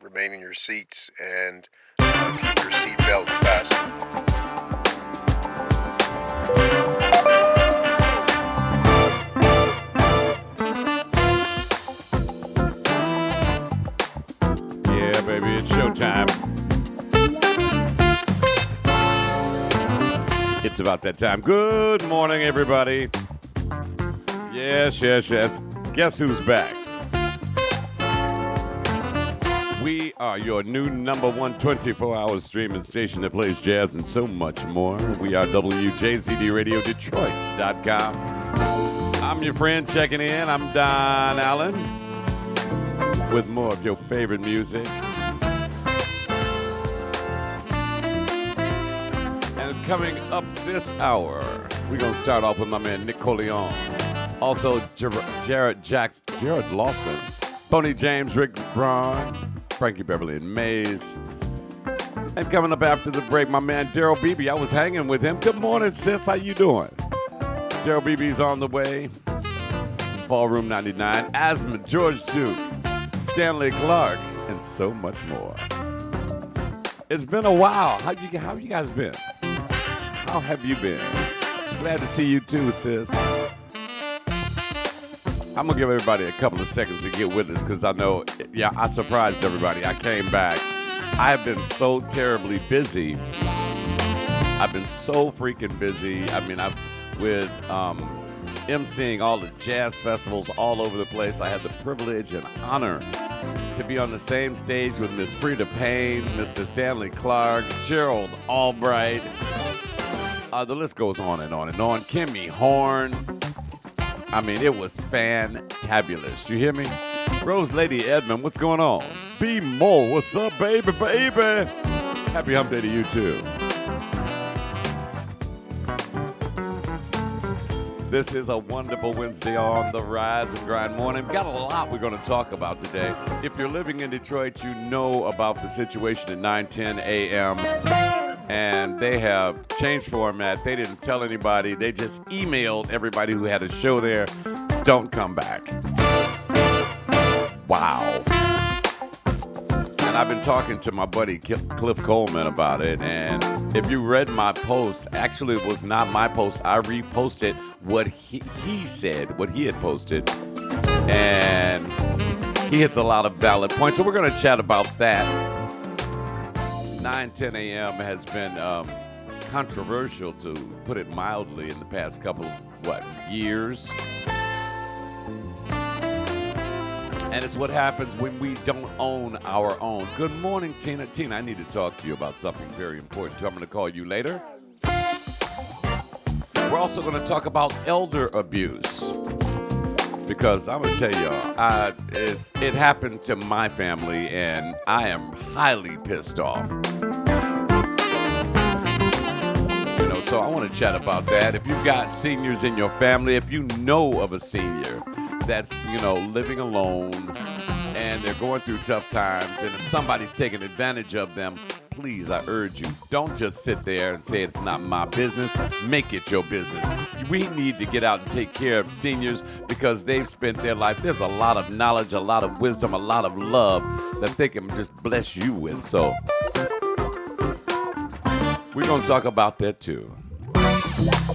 remain in your seats and keep your seat belts fastened. Yeah, baby, it's showtime. It's about that time. Good morning, everybody. Yes. Guess who's back? We are your new number one 24-hour streaming station that plays jazz and so much more. We are WJCDRadioDetroit.com. I'm your friend checking in. I'm Don Allen with more of your favorite music. And coming up this hour, we're going to start off with my man Nick Coleon. Also, Jared Lawson, Boney James, Rick Braun, Frankie Beverly and Mays. And coming up after the break, my man Daryl Beebe. I was hanging with him. Good morning, sis. How you doing? Daryl Beebe's on the way. Ballroom 99, Asthma, George Duke, Stanley Clark, and so much more. It's been a while. How you guys been? How have you been? Glad to see you too, sis. I'm going to give everybody a couple of seconds to get with us because I know, I surprised everybody. I came back. I have been so terribly busy. I've been so freaking busy. I mean, with emceeing all the jazz festivals all over the place. I had the privilege and honor to be on the same stage with Miss Frida Payne, Mr. Stanley Clark, Gerald Albright. The list goes on and on and on. Kimmy Horn. I mean, it was fantabulous. You hear me? Rose Lady Edmond, what's going on? B. Mo, what's up, baby? Happy hump day to you, too. This is a wonderful Wednesday on the Rise and Grind morning. Got a lot we're going to talk about today. If you're living in Detroit, you know about the situation at 9:10 a.m., and they have changed format. They didn't tell anybody. They just emailed everybody who had a show there, don't come back. Wow. And I've been talking to my buddy Cliff Coleman about it, and if you read my post, actually it was not my post. I reposted what he said, what he had posted, and he hits a lot of valid points. So we're going to chat about that. 9:10 a.m. has been controversial, to put it mildly, in the past couple of, years. And it's what happens when we don't own our own. Good morning, Tina. Tina, I need to talk to you about something very important, too. I'm going to call you later. We're also going to talk about elder abuse. Because I'm going to tell y'all, it happened to my family, and I am highly pissed off. So I want to chat about that. If you've got seniors in your family, if you know of a senior that's, living alone and they're going through tough times, and if somebody's taking advantage of them, please, I urge you, don't just sit there and say it's not my business. Make it your business. We need to get out and take care of seniors because they've spent their life. There's a lot of knowledge, a lot of wisdom, a lot of love that they can just bless you with. So we're going to talk about that too.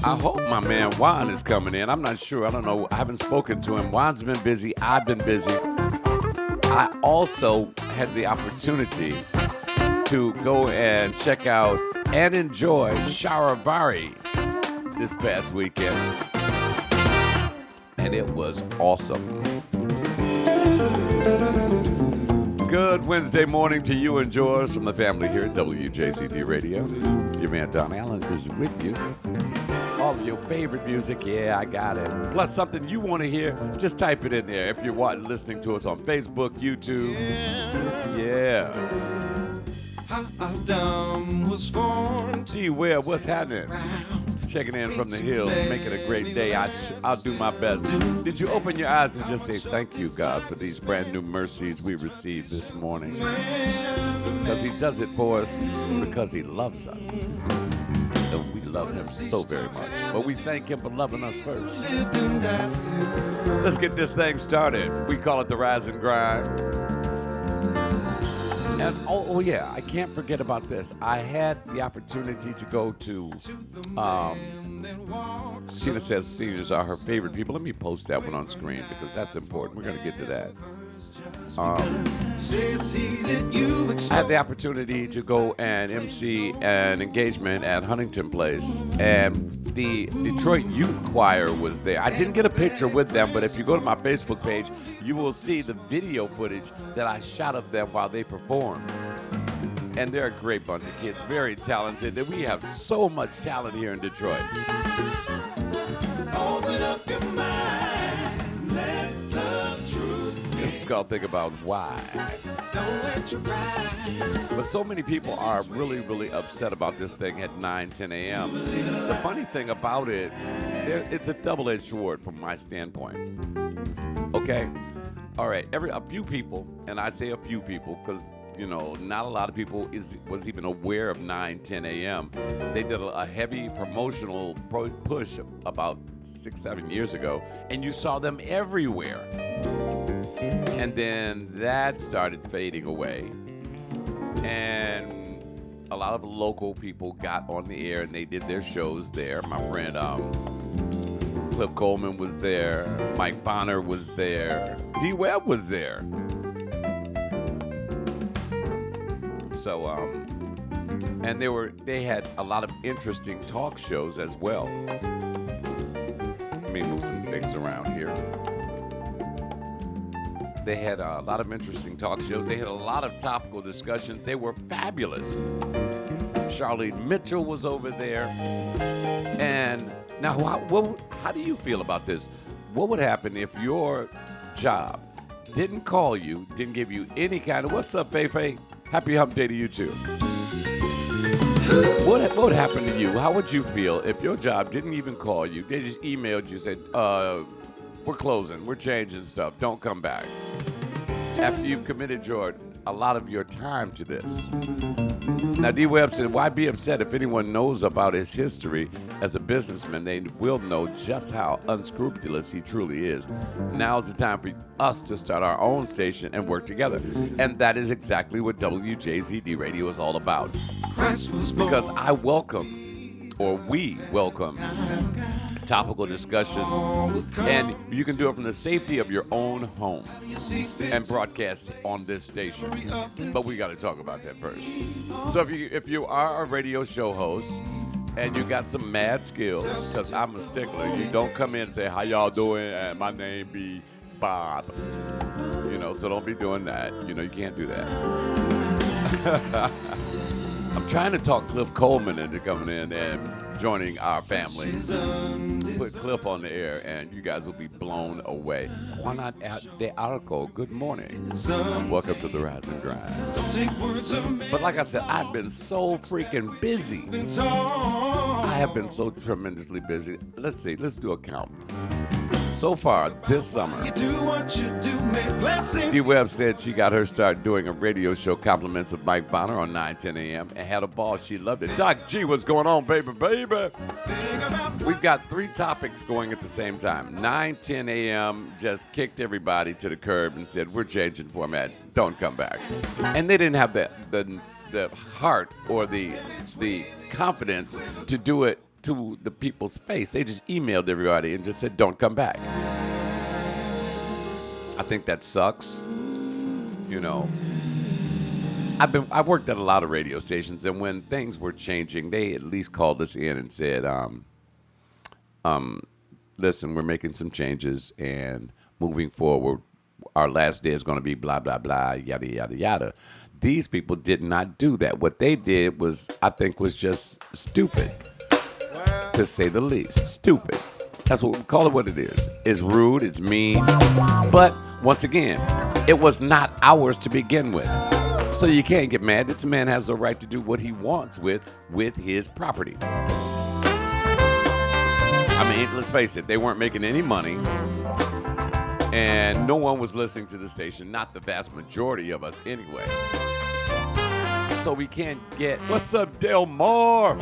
I hope my man Juan is coming in. I'm not sure. I don't know. I haven't spoken to him. Juan's been busy. I've been busy. I also had the opportunity to go and check out and enjoy Charivari this past weekend. And it was awesome. Good Wednesday morning to you and yours from the family here at WJCD Radio. Your man Don Allen is with you. All of your favorite music, I got it. Plus something you want to hear, just type it in there. If you're listening to us on Facebook, YouTube, was born. T. Webb, what's happening? Checking in from the hills, making a great day. I'll do my best. Did you open your eyes and just say thank you, God, for these brand new mercies we received this morning? Because he does it for us because he loves us. And we love him so very much. But we thank him for loving us first. Let's get this thing started. We call it the Rise and Grind. And oh yeah, I can't forget about this. I had the opportunity to go to. Tina says seniors are her favorite people. Let me post that one on screen because that's important. We're going to get to that. I had the opportunity to go and MC an engagement at Huntington Place, and the Detroit Youth Choir was there. I didn't get a picture with them, but if you go to my Facebook page, you will see the video footage that I shot of them while they performed. And they're a great bunch of kids, very talented. And we have so much talent here in Detroit. Open up your mind, let the truth. This is called Think About Why. Don't let you ride. But so many people are really, really upset about this thing at 9, 10 a.m. The funny thing about it, it's a double-edged sword from my standpoint. Okay? All right, a few people, and I say a few people because not a lot of people was even aware of 9, 10 a.m. They did a heavy promotional push about 6, 7 years ago, and you saw them everywhere. And then that started fading away. And a lot of local people got on the air, and they did their shows there. My friend Cliff Coleman was there. Mike Bonner was there. D. Webb was there. So, and they had a lot of interesting talk shows as well. Let me move some things around here. They had a lot of interesting talk shows. They had a lot of topical discussions. They were fabulous. Charlene Mitchell was over there. And now, how do you feel about this? What would happen if your job didn't call you, didn't give you any kind of, what's up, Faye? Happy hump day to you too. What would happen to you? How would you feel if your job didn't even call you? They just emailed you, said, we're closing, we're changing stuff, don't come back. After you've committed a lot of your time to this. Now, D. Webb said, why be upset if anyone knows about his history as a businessman? They will know just how unscrupulous he truly is. Now's the time for us to start our own station and work together. And that is exactly what WJZD Radio is all about. Because we welcome topical discussions, and you can do it from the safety of your own home and broadcast on this station. But we got to talk about that first. So if you are a radio show host and you got some mad skills, because I'm a stickler, you don't come in and say, how y'all doing? And my name be Bob. So don't be doing that. You can't do that. I'm trying to talk Cliff Coleman into coming in and joining our family. Put Cliff on the air, and you guys will be blown away. Why not the article? Good morning. Welcome to the Rise and Grind. But like I said, I've been so freaking busy. I have been so tremendously busy. Let's see. Let's do a count. So far this summer, D. Webb said she got her start doing a radio show, Compliments of Mike Bonner, on 9, 10 a.m. and had a ball. She loved it. Doc G, what's going on, baby? We've got 3 topics going at the same time. 9, 10 a.m. just kicked everybody to the curb and said, we're changing format. Don't come back. And they didn't have the heart or the confidence to do it to the people's face. They just emailed everybody and just said, don't come back. I think that sucks. I've worked at a lot of radio stations, and when things were changing, they at least called us in and said, listen, we're making some changes, and moving forward, our last day is going to be blah, blah, blah, yada, yada, yada. These people did not do that. What they did was, I think, was just stupid. To say the least. Stupid. That's what we call it what it is. It's rude, it's mean. But once again, it was not ours to begin with. So you can't get mad. This man has the right to do what he wants with his property. I mean, let's face it, they weren't making any money. And no one was listening to the station, not the vast majority of us anyway. So we can't get, what's up, Del Mar?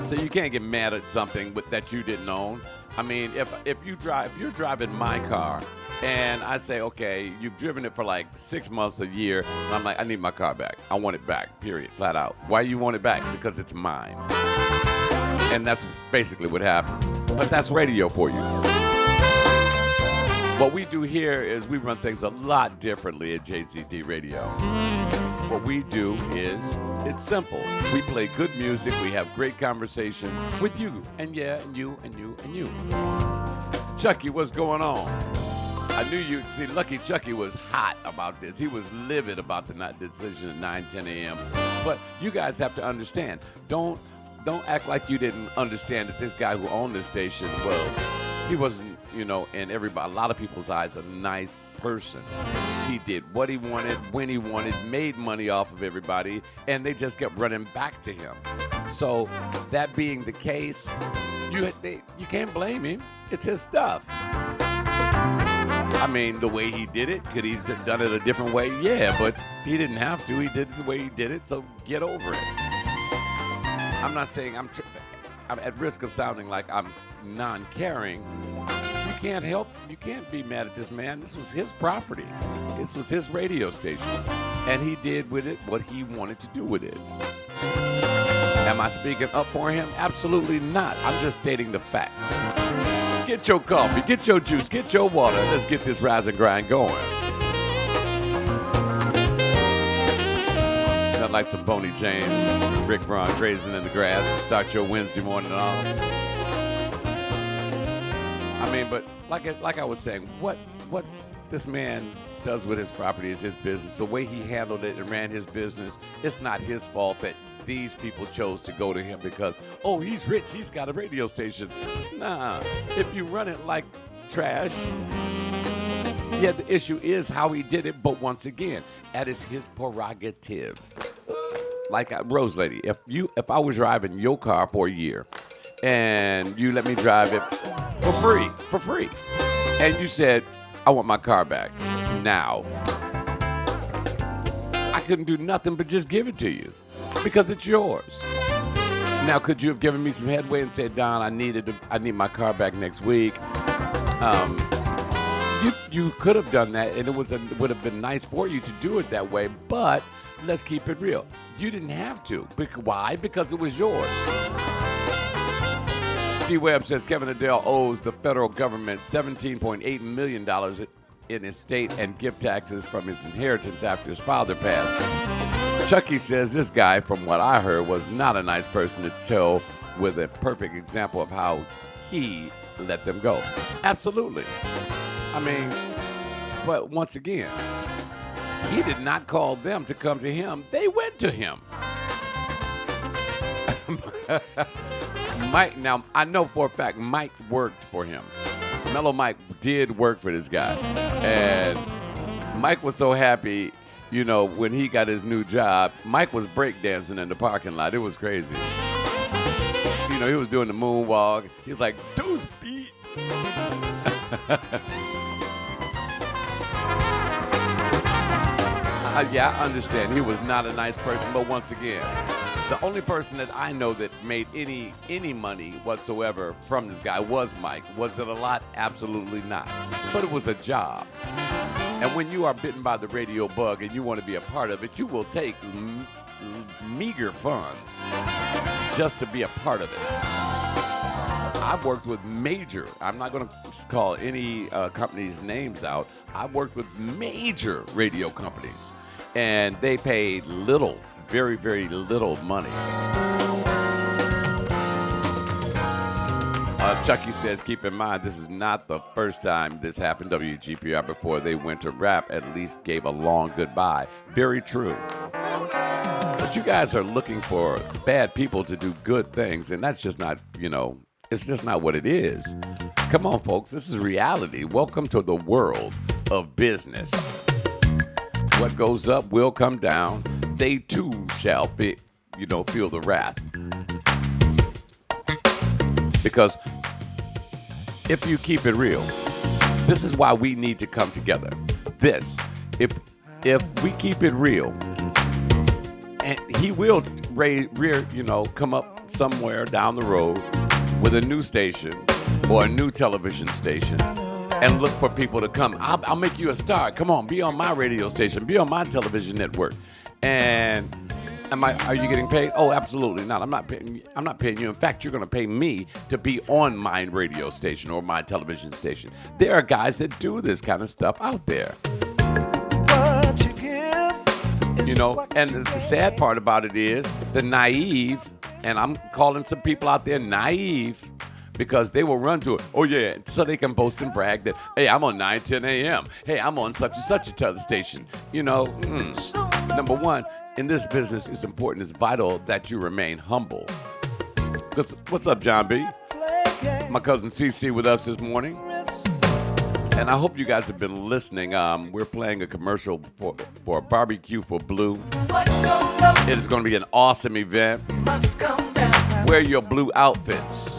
So you can't get mad at something that you didn't own. I mean, if you're driving my car And I say, okay, you've driven it for like 6 months, a year. And I'm like, I need my car back. I want it back, period, flat out. Why you want it back? Because it's mine. And that's basically what happened. But that's radio for you. What we do here is we run things a lot differently at JZD Radio. What we do is, it's simple. We play good music. We have great conversation with you. And yeah, and you, and you, and you. Chucky, what's going on? I knew you. See, Lucky Chucky was hot about this. He was livid about the decision at 9, 10 a.m. But you guys have to understand. Don't act like you didn't understand that this guy who owned this station, well, he wasn't, in a lot of people's eyes, a nice person. He did what he wanted, when he wanted, made money off of everybody, and they just kept running back to him. So that being the case, you can't blame him. It's his stuff. I mean, the way he did it, could he have done it a different way? Yeah, but he didn't have to. He did it the way he did it, so get over it. I'm not saying I'm at risk of sounding like I'm non-caring. You can't be mad at this man. This was his property. This was his radio station. And he did with it what he wanted to do with it. Am I speaking up for him? Absolutely not. I'm just stating the facts. Get your coffee, get your juice, get your water. Let's get this rise and grind going. Nothing like some Boney James, Rick Braun grazing in the grass to start your Wednesday morning off. I mean, but like I was saying, what this man does with his property is his business. The way he handled it and ran his business, it's not his fault that these people chose to go to him because, oh, he's rich, he's got a radio station. Nah, if you run it like trash, yeah, the issue is how he did it, but once again, that is his prerogative. Like Rose Lady, if I was driving your car for a year and you let me drive it for free, and you said, I want my car back now, I couldn't do nothing but just give it to you. Because it's yours. Now, could you have given me some headway and said, Don, I need my car back next week? You could have done that, and it would have been nice for you to do it that way. But let's keep it real. You didn't have to. Why? Because it was yours. D. Webb says Kevin Adele owes the federal government $17.8 million in estate and gift taxes from his inheritance after his father passed. Chucky says this guy, from what I heard, was not a nice person to tell with a perfect example of how he let them go. Absolutely. I mean, but once again, he did not call them to come to him. They went to him. Mike, now I know for a fact Mike worked for him. Mellow Mike did work for this guy. And Mike was so happy. When he got his new job, Mike was breakdancing in the parking lot. It was crazy. He was doing the moonwalk. He was like, "Deuce beat." Yeah, I understand. He was not a nice person, but once again, the only person that I know that made any money whatsoever from this guy was Mike. Was it a lot? Absolutely not. But it was a job. And when you are bitten by the radio bug and you want to be a part of it, you will take meager funds just to be a part of it. I've worked with major, I'm not going to call any companies' names out. I've worked with major radio companies, and they paid little, very, very little money. Chucky says, keep in mind, this is not the first time this happened. WGPR, before they went to rap, at least gave a long goodbye. Very true. But you guys are looking for bad people to do good things, and that's just not, it's just not what it is. Come on, folks, this is reality. Welcome to the world of business. What goes up will come down. They too shall be, feel the wrath. Because if you keep it real, this is why we need to come together. If we keep it real, and he will come up somewhere down the road with a new station or a new television station and look for people to come. I'll make you a star. Come on, be on my radio station, be on my television network. And are you getting paid? Oh, absolutely not. I'm not paying you. In fact, you're going to pay me to be on my radio station or my television station. There are guys that do this kind of stuff out there. And the sad part about it is the naive, and I'm calling some people out there naive, because they will run to it. Oh, yeah, so they can boast and brag that, hey, I'm on 9, 10 a.m. Hey, I'm on such and such a telestation. Number one, in this business, it's important, it's vital that you remain humble. What's up, John B? My cousin CC with us this morning. And I hope you guys have been listening. We're playing a commercial for Barbecue for Blue. It is going to be an awesome event. Wear your blue outfits.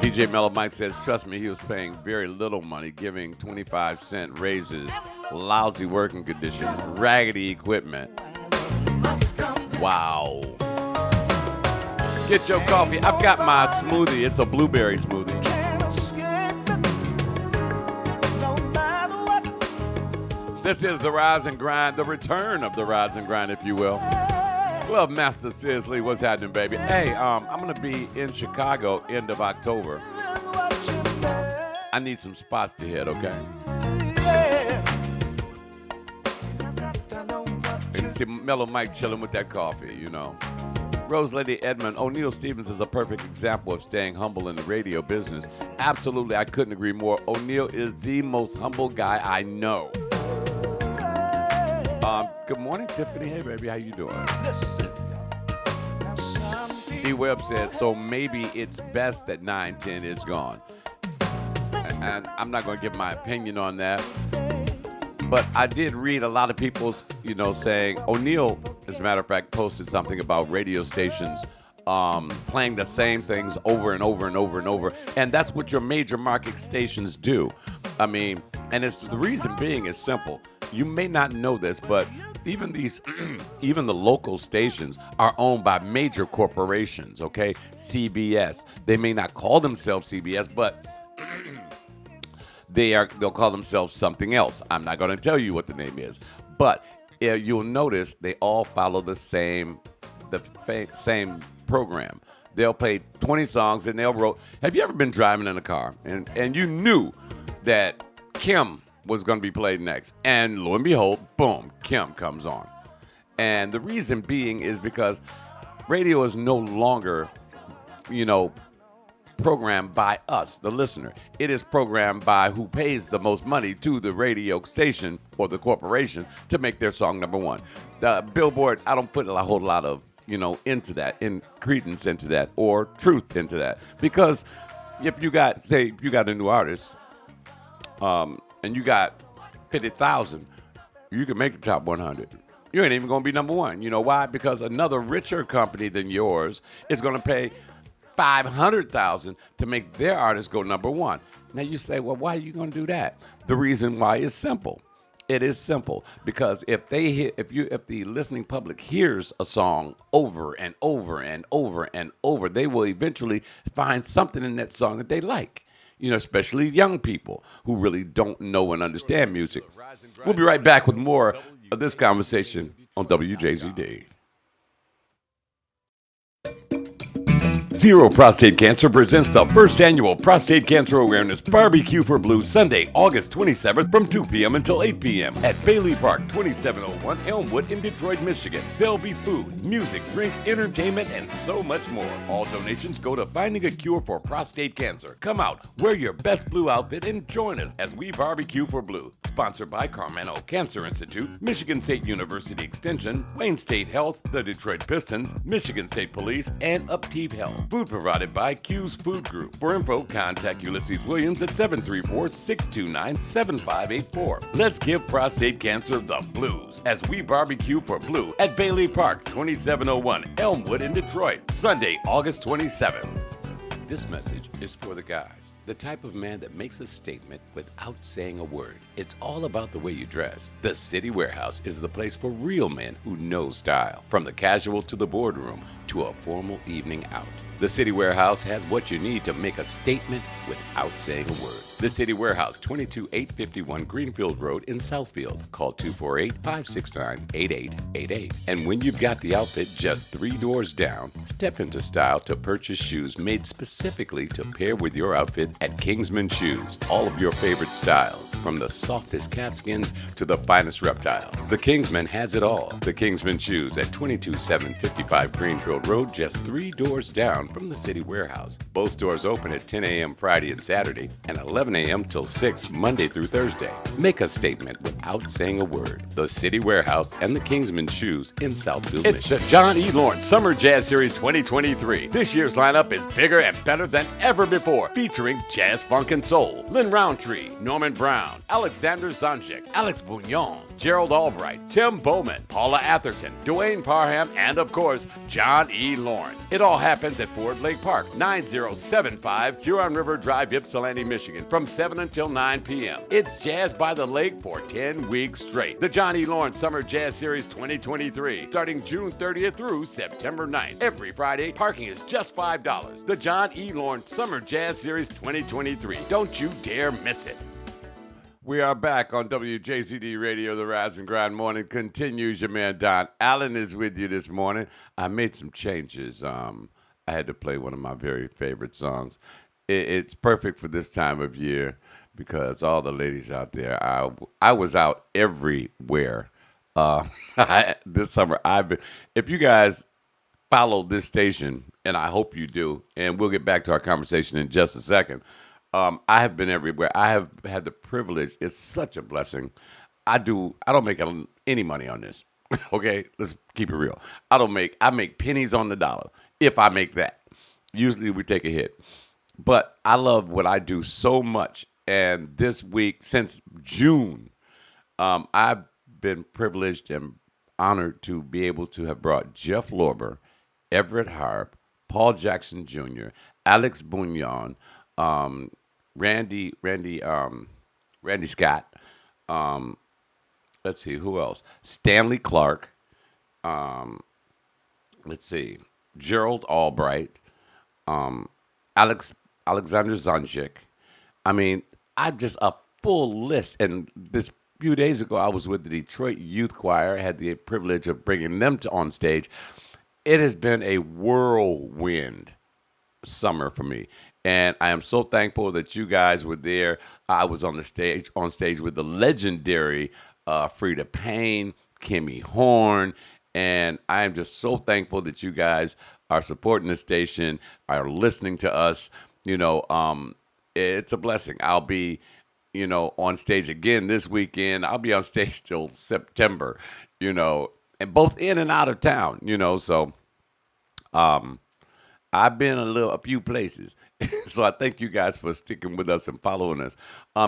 DJ Mellow Mike says, trust me, he was paying very little money, giving 25-cent raises, lousy working conditions, raggedy equipment. Wow. Get your coffee. I've got my smoothie. It's a blueberry smoothie. This is the Rise and Grind, the return of the Rise and Grind, if you will. Club Master Sisley, what's happening, baby? Hey, I'm going to be in Chicago end of October. I need some spots to hit, okay? And you see Mellow Mike chilling with that coffee, Rose Lady Edmond, O'Neal Stevens is a perfect example of staying humble in the radio business. Absolutely, I couldn't agree more. O'Neal is the most humble guy I know. Good morning, Tiffany. Hey, baby, how you doing? D. Webb said, so maybe it's best that 910 is gone. And I'm not going to give my opinion on that. But I did read a lot of people, saying, O'Neal, as a matter of fact, posted something about radio stations playing the same things over and over and over and over. And that's what your major market stations do. And the reason being is simple. You may not know this, but even the local stations are owned by major corporations, okay? CBS. They may not call themselves CBS, but they'll call themselves something else. I'm not going to tell you what the name is, but you'll notice they all follow the same program. They'll play 20 songs and have you ever been driving in a car and you knew that Kim was going to be played next, and lo and behold, boom, Kim comes on. And the reason being is because radio is no longer, programmed by us, the listener. It is programmed by who pays the most money to the radio station or the corporation to make their song number one. The Billboard, I don't put a whole lot of, into that, in credence into that, or truth into that. Because if you got a new artist, and you got 50,000, you can make the top 100. You ain't even going to be number one. You know why? Because another richer company than yours is going to pay $500,000 to make their artist go number one. Now you say, well, why are you going to do that? The reason why is simple. It is simple because if the listening public hears a song over and over and over and over, they will eventually find something in that song that they like. Especially young people who really don't know and understand music. We'll be right back with more of this conversation on WJZD. Zero Prostate Cancer presents the first annual Prostate Cancer Awareness Barbecue for Blue, Sunday, August 27th from 2 p.m. until 8 p.m. at Bailey Park, 2701 Elmwood in Detroit, Michigan. There'll be food, music, drinks, entertainment, and so much more. All donations go to Finding a Cure for Prostate Cancer. Come out, wear your best blue outfit, and join us as we barbecue for blue. Sponsored by Carmelo Cancer Institute, Michigan State University Extension, Wayne State Health, the Detroit Pistons, Michigan State Police, and Upkeep Health. Food provided by Q's Food Group. For info, contact Ulysses Williams at 734-629-7584. Let's give prostate cancer the blues as we barbecue for blue at Bailey Park, 2701 Elmwood in Detroit, Sunday, August 27th. This message is for the guys, the type of man that makes a statement without saying a word. It's all about the way you dress. The City Warehouse is the place for real men who know style, from the casual to the boardroom to a formal evening out. The City Warehouse has what you need to make a statement without saying a word. The City Warehouse, 22851 Greenfield Road in Southfield. Call 248-569-8888. And when you've got the outfit just 3 doors down, step into style to purchase shoes made specifically to pair with your outfit at Kingsman Shoes. All of your favorite styles, from the softest calfskins to the finest reptiles. The Kingsman has it all. The Kingsman Shoes at 22755 Greenfield Road, just 3 doors down from the City Warehouse. Both stores open at 10 a.m. Friday and Saturday and 11 a.m. till 6 Monday through Thursday. Make a statement without saying a word. The City Warehouse and the Kingsman Shoes in Southfield, Michigan. It's the John E. Lawrence Summer Jazz Series 2023. This year's lineup is bigger and better than ever before, featuring jazz, funk, and soul. Lynn Roundtree, Norman Brown, Alexander Zanjic, Alex Bugnon, Gerald Albright, Tim Bowman, Paula Atherton, Dwayne Parham, and of course, John E. Lawrence. It all happens at Ford Lake Park, 9075 Huron River Drive, Ypsilanti, Michigan, from 7 until 9 p.m. It's Jazz by the Lake for 10 weeks straight. The John E. Lawrence Summer Jazz Series 2023, starting June 30th through September 9th. Every Friday, parking is just $5. The John E. Lawrence Summer Jazz Series 2023. Don't you dare miss it. We are back on WJCD Radio. The Rise and Grind Morning continues. Your man Don Allen is with you this morning. I made some changes. I had to play one of my very favorite songs. It's perfect for this time of year because all the ladies out there, I was out everywhere this summer. If you guys follow this station, and I hope you do, and we'll get back to our conversation in just a second. I have been everywhere. I have had the privilege. It's such a blessing. I don't make any money on this. Okay, let's keep it real. I make pennies on the dollar if I make that. Usually we take a hit, but I love what I do so much. And this week, since June, I've been privileged and honored to be able to have brought Jeff Lorber, Everett Harp, Paul Jackson Jr., Alex Bugnon, Randy Scott. Let's see, who else? Stanley Clark. Let's see, Gerald Albright. Alexander Zanjic. I mean, I'm just a full list. And this few days ago, I was with the Detroit Youth Choir. I had the privilege of bringing them on stage. It has been a whirlwind summer for me. And I am so thankful that you guys were there. I was on stage with the legendary Frida Payne, Kimmy Horn, and I am just so thankful that you guys are supporting the station, are listening to us. It's a blessing. I'll be, on stage again this weekend. I'll be on stage till September, and both in and out of town, so I've been a few places. So I thank you guys for sticking with us and following us.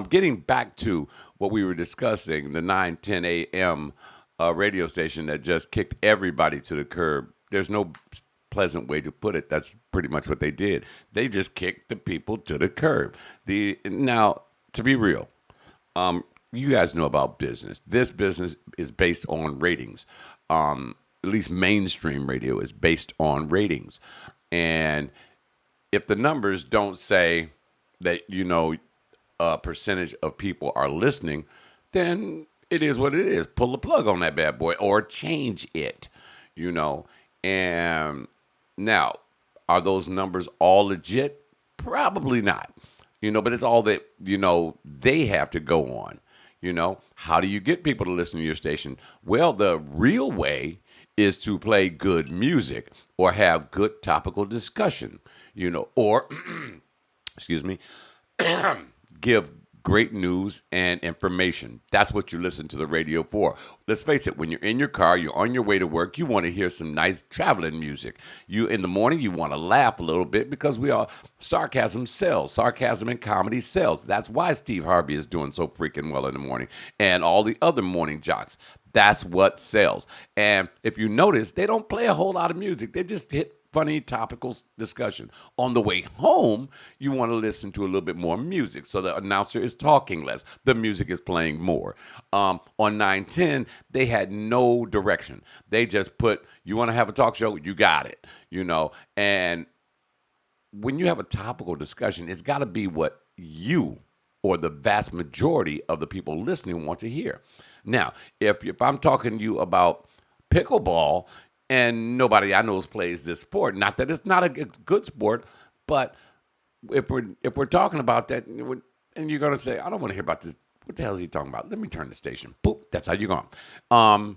Getting back to what we were discussing, the 910 a.m. Radio station that just kicked everybody to the curb. There's no pleasant way to put it. That's pretty much what they did. They just kicked the people to the curb. Now, to be real, you guys know about business. This business is based on ratings. At least mainstream radio is based on ratings. And if the numbers don't say that, a percentage of people are listening, then it is what it is. Pull the plug on that bad boy or change it, And now, are those numbers all legit? Probably not, but it's all that, they have to go on. How do you get people to listen to your station? Well, the real way is to play good music or have good topical discussion, or, excuse me, give great news and information. That's what you listen to the radio for. Let's face it, when you're in your car, you're on your way to work, you want to hear some nice traveling music. In the morning, you want to laugh a little bit because sarcasm sells. Sarcasm and comedy sells. That's why Steve Harvey is doing so freaking well in the morning and all the other morning jocks. That's what sells. And if you notice, they don't play a whole lot of music. They just hit funny topical discussion. On the way home, you want to listen to a little bit more music. So the announcer is talking less. The music is playing more. On 910, they had no direction. They just put, you want to have a talk show? You got it. And when you have a topical discussion, it's got to be what you or the vast majority of the people listening want to hear. Now, if I'm talking to you about pickleball and nobody I know plays this sport, not that it's not a good sport, but if we're talking about that, and you're gonna say, I don't want to hear about this. What the hell is he talking about? Let me turn the station. Boop. That's how you're going.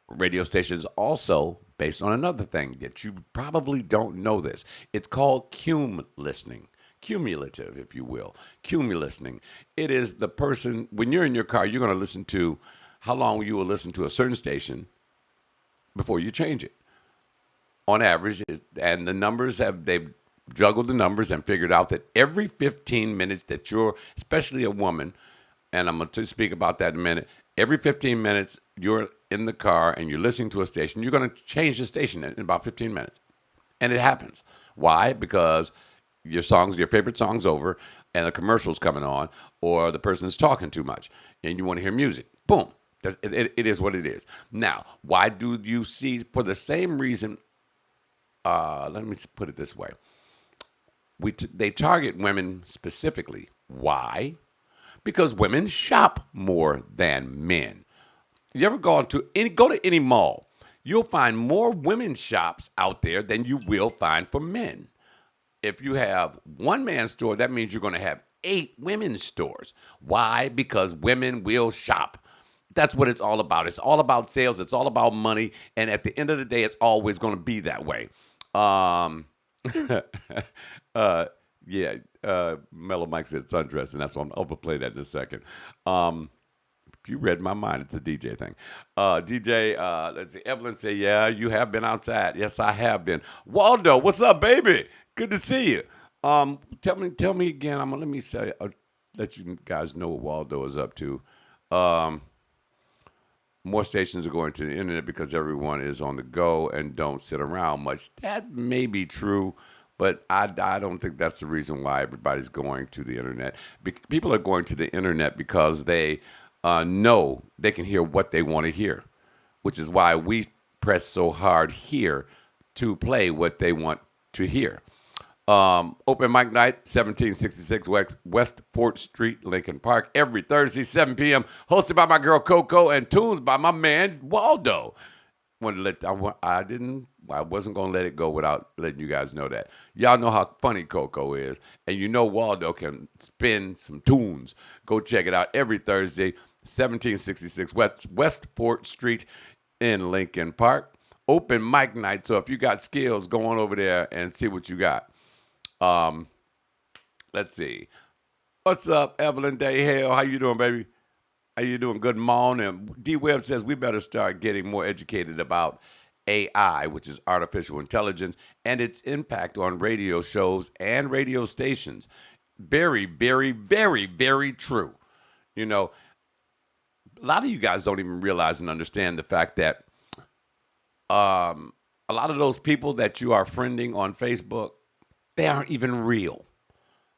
Radio stations also based on another thing that you probably don't know this. It's called cum listening. Cumulative, if you will. Cum listening. It is the person, when you're in your car, you're going to listen to how long you will listen to a certain station before you change it. On average, and the numbers they've juggled the numbers and figured out that every 15 minutes that you're, especially a woman, and I'm going to speak about that in a minute, every 15 minutes you're in the car and you're listening to a station, you're going to change the station in about 15 minutes. And it happens. Why? Because your favorite song's over and a commercial's coming on, or the person's talking too much and you want to hear music. Boom. It is what it is. Now, why do you see, for the same reason, let me put it this way. They target women specifically. Why? Because women shop more than men. You ever go to any mall, you'll find more women's shops out there than you will find for men. If you have one man's store, that means you're going to have 8 women's stores. Why? Because women will shop. That's what it's all about. It's all about sales. It's all about money. And at the end of the day, it's always going to be that way. Mellow Mike said sundress, and that's why I'm overplay that in a second. You read my mind. It's a DJ thing. Let's see. Evelyn said, yeah, you have been outside. Yes, I have been. Waldo, what's up, baby? Good to see you. Tell me again. Let me say, let you guys know what Waldo is up to. More stations are going to the internet because everyone is on the go and don't sit around much. That may be true, but I don't think that's the reason why everybody's going to the internet. People are going to the internet because they know they can hear what they want to hear, which is why we press so hard here to play what they want to hear. Open mic night, 1766 West 4th Street, Lincoln Park, every Thursday, 7 p.m. Hosted by my girl Coco and tunes by my man Waldo. I wasn't gonna let it go without letting you guys know that. Y'all know how funny Coco is, and you know Waldo can spin some tunes. Go check it out every Thursday, 1766 West 4th Street in Lincoln Park. Open mic night. So if you got skills, go on over there and see what you got. Let's see. What's up, Evelyn Day Hale? How you doing, baby? How you doing? Good morning. D Webb says we better start getting more educated about AI, which is artificial intelligence, and its impact on radio shows and radio stations. Very, very, very, very true. You know, a lot of you guys don't even realize and understand the fact that a lot of those people that you are friending on Facebook, they aren't even real.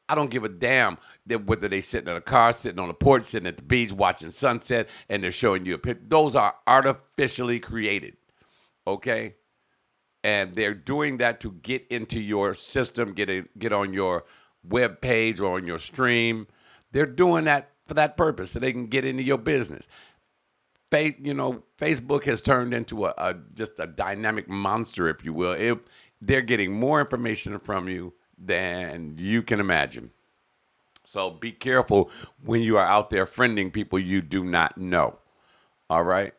I don't give a damn whether they sitting in a car, sitting on a porch, sitting at the beach, watching sunset, and they're showing you a picture. Those are artificially created, okay? And they're doing that to get into your system, get on your web page or on your stream. They're doing that for that purpose, so they can get into your business. Facebook has turned into just a dynamic monster, if you will. They're getting more information from you than you can imagine. So be careful when you are out there friending people you do not know. All right?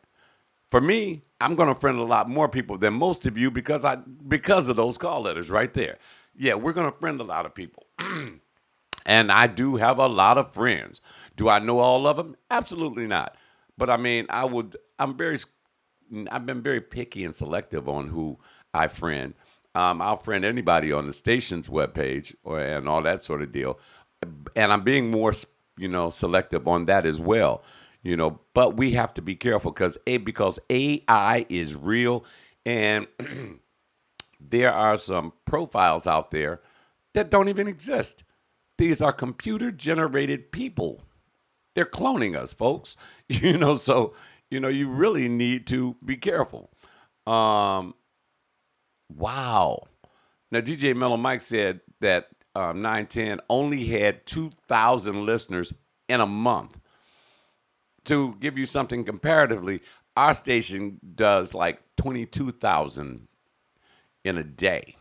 For me, I'm going to friend a lot more people than most of you because of those call letters right there. Yeah, we're going to friend a lot of people. And I do have a lot of friends. Do I know all of them? Absolutely not. But I mean, I've been very picky and selective on who I friend. I'll friend anybody on the station's webpage and all that sort of deal. And I'm being more, selective on that as well. But we have to be careful because AI is real, and there are some profiles out there that don't even exist. These are computer-generated people. They're cloning us, folks. So you really need to be careful. Wow. Now, DJ Mellow Mike said that 910 only had 2,000 listeners in a month. To give you something comparatively, our station does like 22,000 in a day.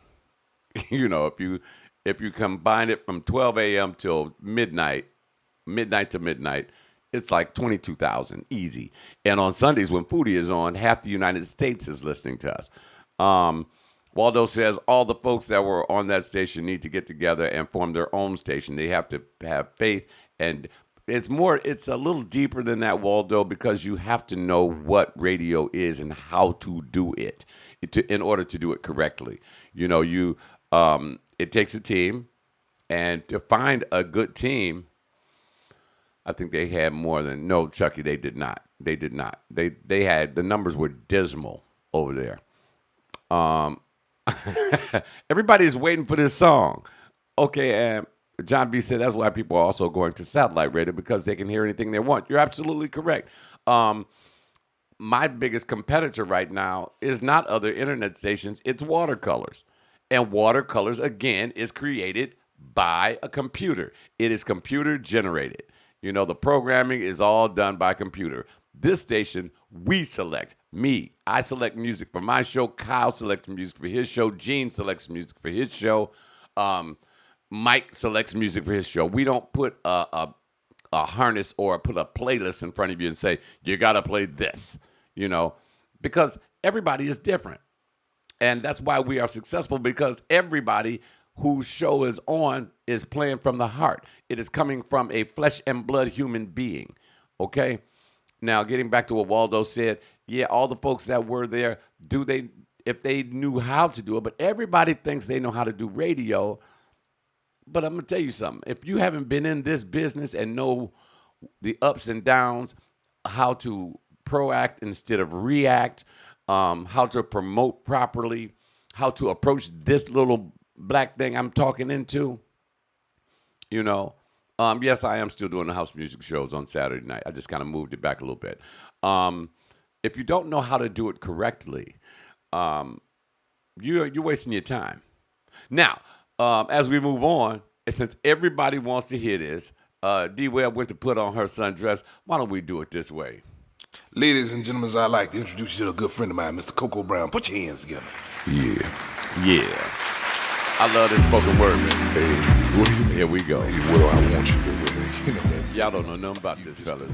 If you combine it from 12 a.m. till midnight to midnight, it's like 22,000 easy. And on Sundays when Foodie is on, half the United States is listening to us. Waldo says all the folks that were on that station need to get together and form their own station. They have to have faith, and it's a little deeper than that, Waldo, because you have to know what radio is and how to do it in order to do it correctly. It takes a team, and to find a good team, I think they had more than, no, Chucky, they did not. They did not. They had, the numbers were dismal over there. Everybody's waiting for this song. Okay, and John B said that's why people are also going to satellite radio, because they can hear anything they want. You're absolutely correct. My biggest competitor right now is not other internet stations, it's Watercolors. And Watercolors, again, is created by a computer. It is computer generated. The programming is all done by computer. This station, we select. I select music for my show. Kyle selects music for his show. Gene selects music for his show. Mike selects music for his show. We don't put a harness or put a playlist in front of you and say, you got to play this, because everybody is different. And that's why we are successful, because everybody whose show is on is playing from the heart. It is coming from a flesh and blood human being, okay? Now, getting back to what Waldo said, yeah, all the folks that were there, if they knew how to do it, but everybody thinks they know how to do radio. But I'm going to tell you something. If you haven't been in this business and know the ups and downs, how to proact instead of react, how to promote properly, how to approach this little black thing I'm talking into, yes, I am still doing the house music shows on Saturday night. I just kind of moved it back a little bit. If you don't know how to do it correctly, you're wasting your time. Now, as we move on, and since everybody wants to hear this, D-Web went to put on her sundress. Why don't we do it this way? Ladies and gentlemen, I'd like to introduce you to a good friend of mine, Mr. Coco Brown. Put your hands together. Yeah. I love this spoken word, man. Hey, what do you mean? Here we go. Hey, what do I want you to wear? Y'all don't know nothing about this, fellas.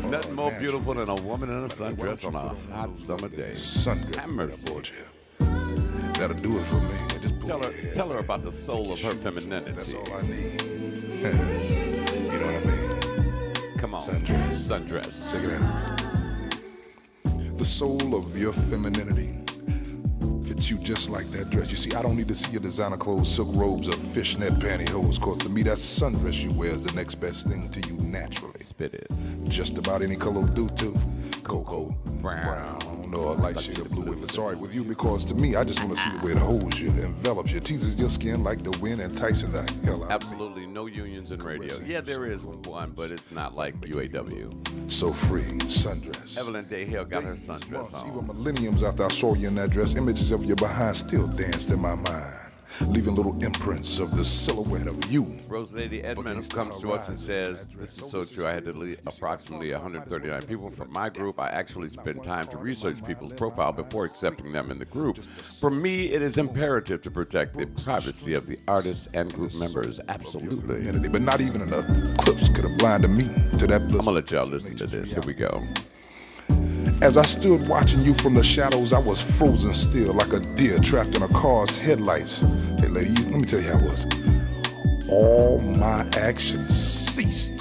Nothing more beautiful than a woman in a sundress on a hot summer day. Sundress. Have mercy. That'll do it for me. Tell her about the soul of her femininity. That's all I need. You know what I mean? Come on. Sundress. Check it out. The soul of your femininity fits you just like that dress. You see, I don't need to see your designer clothes, silk robes, or fishnet pantyhose, cause to me that sundress you wear is the next best thing to you naturally. Spit it. Just about any color will do too. Cocoa, brown, or a light shade of blue. If it's alright with you, because to me, I just want to see the way it holds you, envelops you, teases your skin like the wind, enticing the hell out. Absolutely no unions in radio. Yeah, there is one, but it's not like UAW. So free, sundress. Evelyn Day Hill got her sundress on. Even millenniums after I saw you in that dress, images of your behind still danced in my mind, leaving little imprints of the silhouette of you. Rose Lady Edmond comes to us and says, this is so true. I had to delete approximately 139 people from my group. I actually spend time to research people's profile before accepting them in the group. For me, it is imperative to protect the privacy of the artists and group members. Absolutely. But not even an eclipse could have blinded me to that bliss. I'm going to let y'all listen to this. Here we go. As I stood watching you from the shadows, I was frozen still like a deer trapped in a car's headlights. Hey lady, let me tell you how it was. All my actions ceased.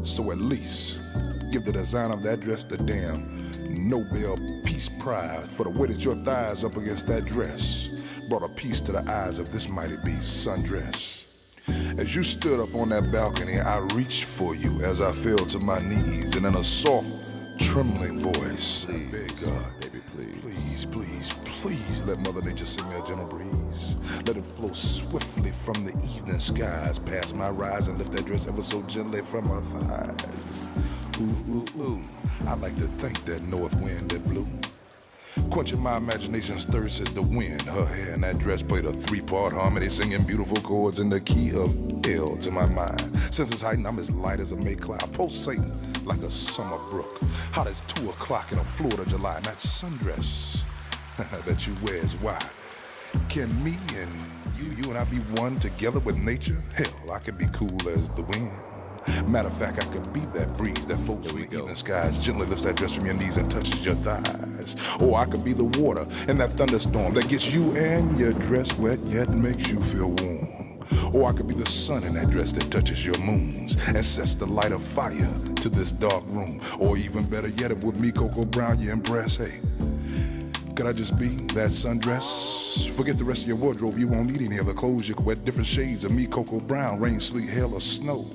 So at least give the design of that dress the damn Nobel Peace Prize for the way that your thighs up against that dress brought a peace to the eyes of this mighty beast, sundress. As you stood up on that balcony, I reached for you as I fell to my knees, and in a soft, trembling voice, I beg God, baby, please let Mother Nature send me a gentle breeze. Let it flow swiftly from the evening skies past my rise and lift that dress ever so gently from her thighs. Ooh, ooh, ooh. I like to thank that north wind that blew Quenching my imagination's thirst as the wind. Her hair and that dress played a three-part harmony, singing beautiful chords in the key of L to my mind. Since it's heightened, I'm as light as a May cloud, pulsating like a summer brook. Hot as 2 o'clock in a Florida July. And that sundress that you wear is why. Can me and you and I be one together with nature? Hell, I could be cool as the wind. Matter of fact, I could be that breeze that floats from the evening skies, gently lifts that dress from your knees and touches your thighs. Or I could be the water in that thunderstorm that gets you and your dress wet yet makes you feel warm. Or I could be the sun in that dress that touches your moons and sets the light of fire to this dark room. Or even better yet, if with me, Coco Brown, you impress, hey, could I just be that sundress? Forget the rest of your wardrobe, you won't need any other clothes. You can wear different shades of me, Coco Brown, rain, sleet, hail, or snow.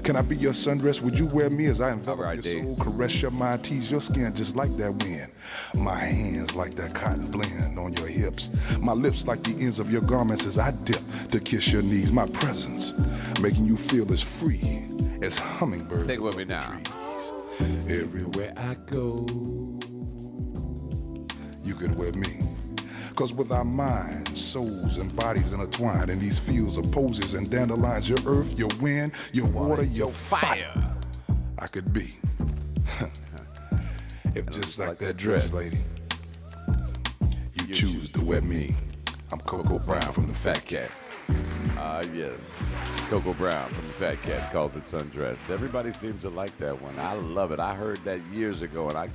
Can I be your sundress? Would you wear me as I envelop your soul? Caress your mind, tease your skin just like that wind. My hands like that cotton blend on your hips. My lips like the ends of your garments as I dip to kiss your knees. My presence making you feel as free as hummingbirds. Sing with me now. Everywhere I go, you could wear me. Cause with our minds, souls, and bodies intertwined in these fields of posies and dandelions, your earth, your wind, your water, your fire, I could be. If just like that dress, lady, you choose to wear me. I'm Coco Brown from the Fat Cat. Yes. Coco Brown from the Fat Cat calls it sundress. Everybody seems to like that one. I love it. I heard that years ago, and I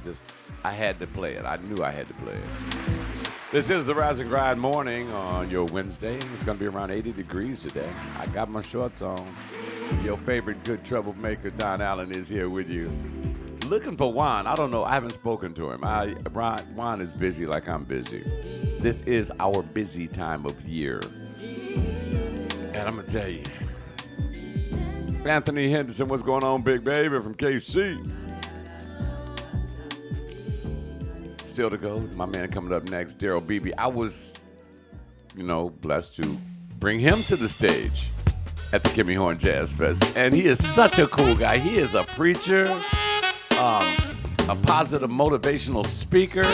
had to play it. I knew I had to play it. This is the Rise and Grind morning on your Wednesday. It's going to be around 80 degrees today. I got my shorts on. Your favorite good troublemaker, Don Allen, is here with you. Looking for Juan. I don't know. I haven't spoken to him. Juan is busy like I'm busy. This is our busy time of year. And I'm going to tell you. Anthony Henderson, what's going on, big baby, from KC? Still to go. My man coming up next, Daryl Beebe. I was, blessed to bring him to the stage at the Kimmy Horn Jazz Fest. And he is such a cool guy. He is a preacher, a positive motivational speaker,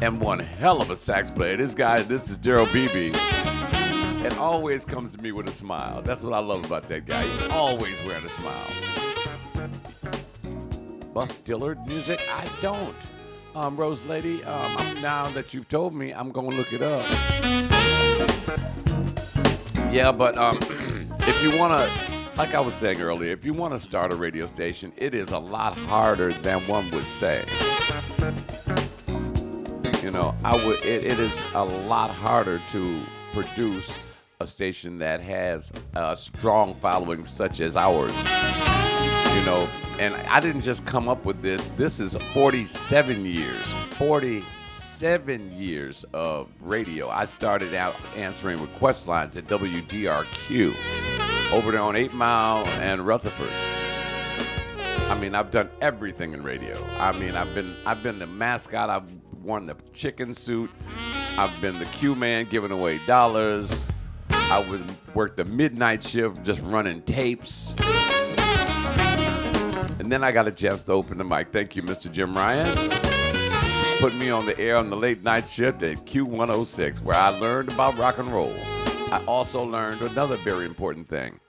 and one hell of a sax player. This is Daryl Beebe. And always comes to me with a smile. That's what I love about that guy. He's always wearing a smile. Buff Dillard music? I don't. Rose Lady, now that you've told me, I'm going to look it up. Yeah, but if you want to, like I was saying earlier, if you want to start a radio station, it is a lot harder than one would say. It is a lot harder to produce a station that has a strong following such as ours. And I didn't just come up with this. This is 47 years of radio. I started out answering request lines at WDRQ over there on 8 Mile and Rutherford. I've done everything in radio. I've been the mascot. I've worn the chicken suit. I've been the Q man giving away dollars. I worked the midnight shift just running tapes. And then I got a chance to open the mic. Thank you, Mr. Jim Ryan. Put me on the air on the late night shift at Q106, where I learned about rock and roll. I also learned another very important thing,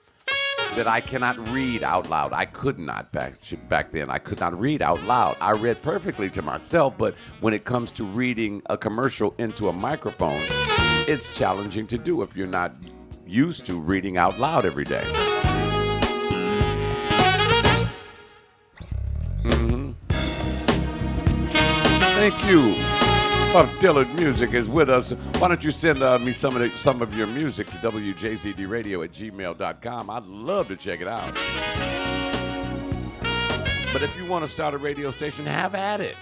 that I cannot read out loud. I could not back then. I could not read out loud. I read perfectly to myself, but when it comes to reading a commercial into a microphone, it's challenging to do if you're not used to reading out loud every day. Thank you. Buff Dillard Music is with us. Why don't you send me some of your music to wjzdradio@gmail.com. I'd love to check it out. But if you want to start a radio station, have at it.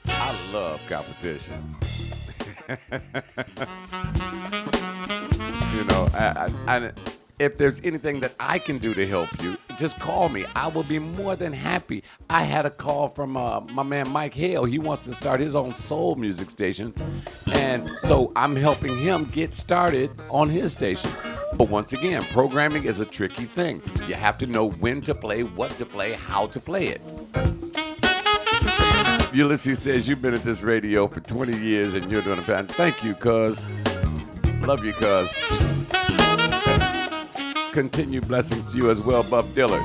I love competition. If there's anything that I can do to help you, just call me. I will be more than happy. I had a call from my man Mike Hale. He wants to start his own soul music station. And so I'm helping him get started on his station. But once again, programming is a tricky thing. You have to know when to play, what to play, how to play it. Ulysses says you've been at this radio for 20 years and you're doing a fan. Thank you, cuz. Love you, cuz. Continued blessings to you as well, Buff Dillard.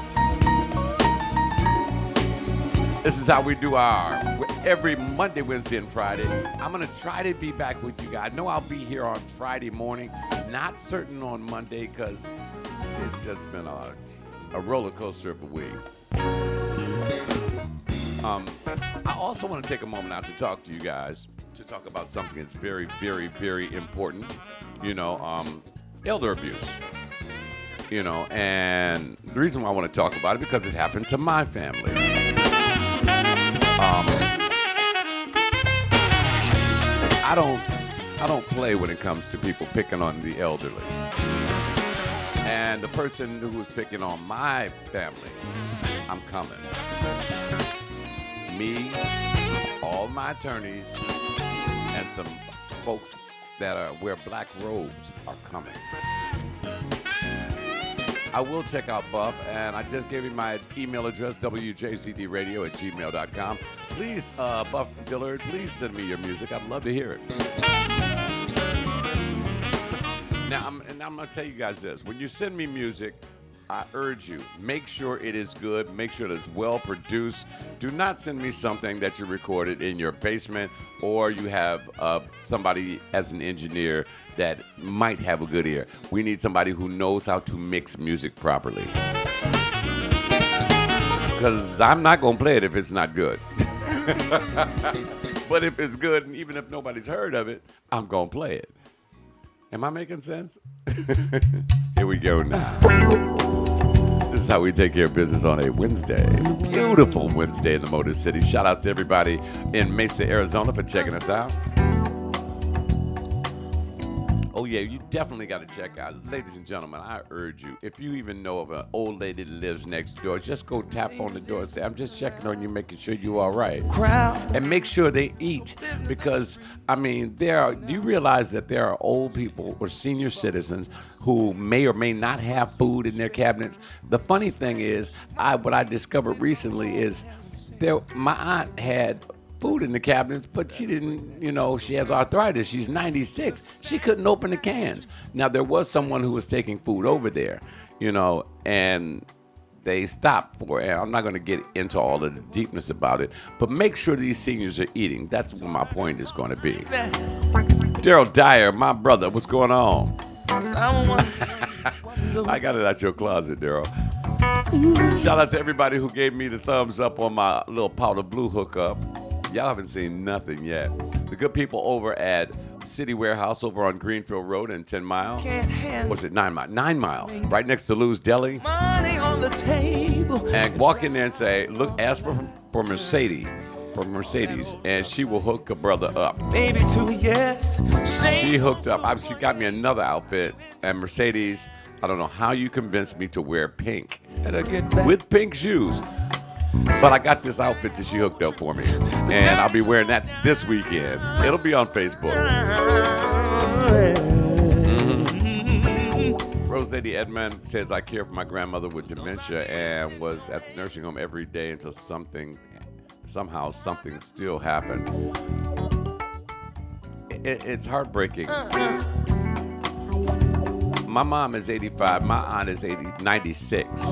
This is how we do our every Monday, Wednesday, and Friday. I'm going to try to be back with you guys. I know I'll be here on Friday morning. Not certain on Monday because it's just been a roller coaster of a week. I also want to take a moment out to talk to you guys, to talk about something that's very, very, very important. You know, elder abuse. You know, and the reason why I want to talk about it because it happened to my family. I don't play when it comes to people picking on the elderly. And the person who was picking on my family, I'm coming. Me, all my attorneys, and some folks that wear black robes are coming. I will check out Buff, and I just gave you my email address, wjcdradio@gmail.com. Please, Buff Dillard, please send me your music. I'd love to hear it. Now, I'm going to tell you guys this. When you send me music, I urge you, make sure it is good. Make sure it is well produced. Do not send me something that you recorded in your basement or you have somebody as an engineer that might have a good ear. We need somebody who knows how to mix music properly. Because I'm not going to play it if it's not good. But if it's good, and even if nobody's heard of it, I'm going to play it. Am I making sense? Here we go now. This is how we take care of business on a Wednesday. Beautiful Wednesday in the Motor City. Shout out to everybody in Mesa, Arizona for checking us out. Oh, yeah, you definitely got to check out. Ladies and gentlemen, I urge you, if you even know of an old lady that lives next door, just go tap on the door and say, I'm just checking on you, making sure you're all right. And make sure they eat because, I mean, do you realize that there are old people or senior citizens who may or may not have food in their cabinets? The funny thing is, what I discovered recently is my aunt had food in the cabinets, but she didn't, she has arthritis. She's 96. She couldn't open the cans. Now, there was someone who was taking food over there, and they stopped for it. I'm not going to get into all of the deepness about it, but make sure these seniors are eating. That's what my point is going to be. Daryl Dyer, my brother, what's going on? I got it out your closet, Daryl. Shout out to everybody who gave me the thumbs up on my little powder blue hookup. Y'all haven't seen nothing yet. The good people over at City Warehouse over on Greenfield Road in 10 Mile. What's it, 9 Mile? 9 Mile, right next to Lou's Deli. Money on the table. And walk in there and say, look, ask for Mercedes, and she will hook a brother up. Baby, yes. She hooked up. She got me another outfit, and Mercedes, I don't know how you convinced me to wear pink with pink shoes. But I got this outfit that she hooked up for me, and I'll be wearing that this weekend. It'll be on Facebook. Mm-hmm. Rose Lady Edmond says, I care for my grandmother with dementia and was at the nursing home every day until somehow something still happened. It's heartbreaking. My mom is 85. My aunt is 96.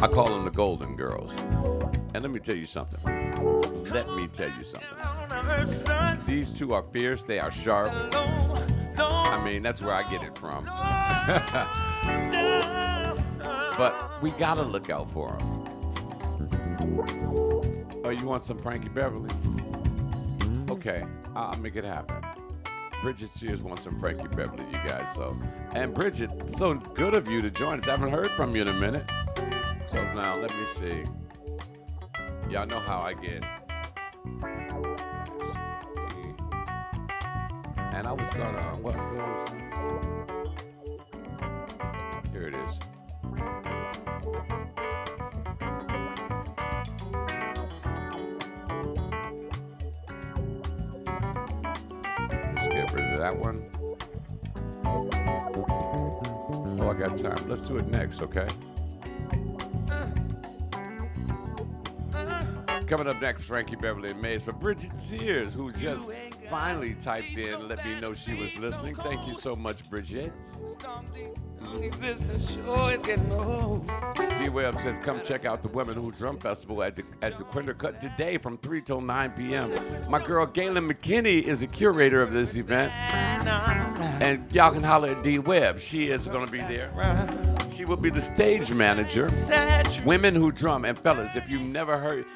I call them the Golden Girls. And let me tell you something. These two are fierce. They are sharp. I mean, that's where I get it from. But we got to look out for them. Oh, you want some Frankie Beverly? Okay, I'll make it happen. Bridget Sears wants some Frankie Beverly, you guys. And Bridget, so good of you to join us. I haven't heard from you in a minute. So now, let me see. Y'all know how I get. And I was gonna, what goes? Here it is. Let's get rid of that one. Oh, I got time. Let's do it next, okay? Coming up next, Frankie Beverly and Mays for Bridget Sears, who just finally typed in, let me know she was listening. Thank you so much, Bridget. D-Web says, come check out the Women Who Drum Festival at the Quinder Cut today from 3 till 9 p.m. My girl Galen McKinney is the curator of this event. And y'all can holler at D-Web. She is going to be there. She will be the stage manager. Women Who Drum. And fellas, if you've never heard,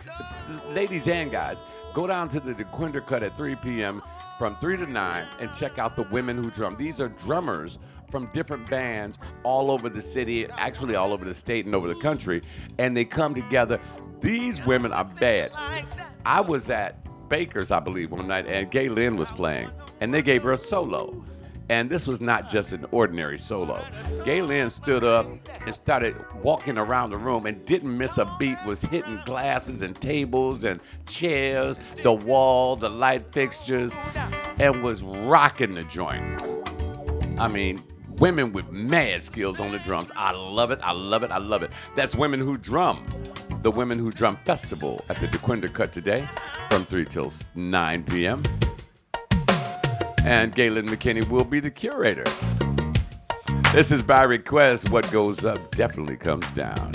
ladies and guys, go down to the Quinder Cut at 3 p.m. from 3 to 9 and check out the Women Who Drum. These are drummers from different bands all over the city, actually all over the state and over the country, and they come together. These women are bad. I was at Baker's, I believe, one night, and Gay Lynn was playing, and they gave her a solo. And this was not just an ordinary solo. Gay Lynn stood up and started walking around the room and didn't miss a beat, was hitting glasses and tables and chairs, the wall, the light fixtures, and was rocking the joint. I mean, women with mad skills on the drums. I love it, I love it, I love it. That's Women Who Drum, the Women Who Drum Festival at the DeQuinder Cut today from 3 till 9 p.m. And Galen McKinney will be the curator. This is by request. What goes up definitely comes down.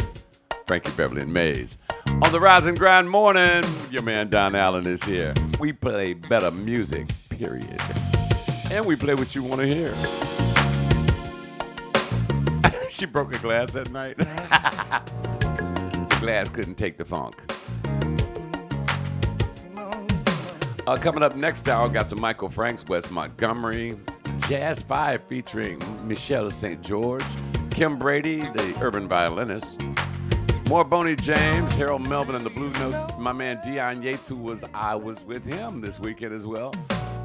Frankie Beverly and Mays. On the Rise and Grind morning, your man Don Allen is here. We play better music, period. And we play what you want to hear. She broke a glass that night. The glass couldn't take the funk. Coming up next hour, got some Michael Franks, Wes Montgomery, Jazz 5 featuring Michelle St. George, Kim Brady, the urban violinist, more Boney James, Harold Melvin and the Blue Notes, my man Dion Yates, I was with him this weekend as well,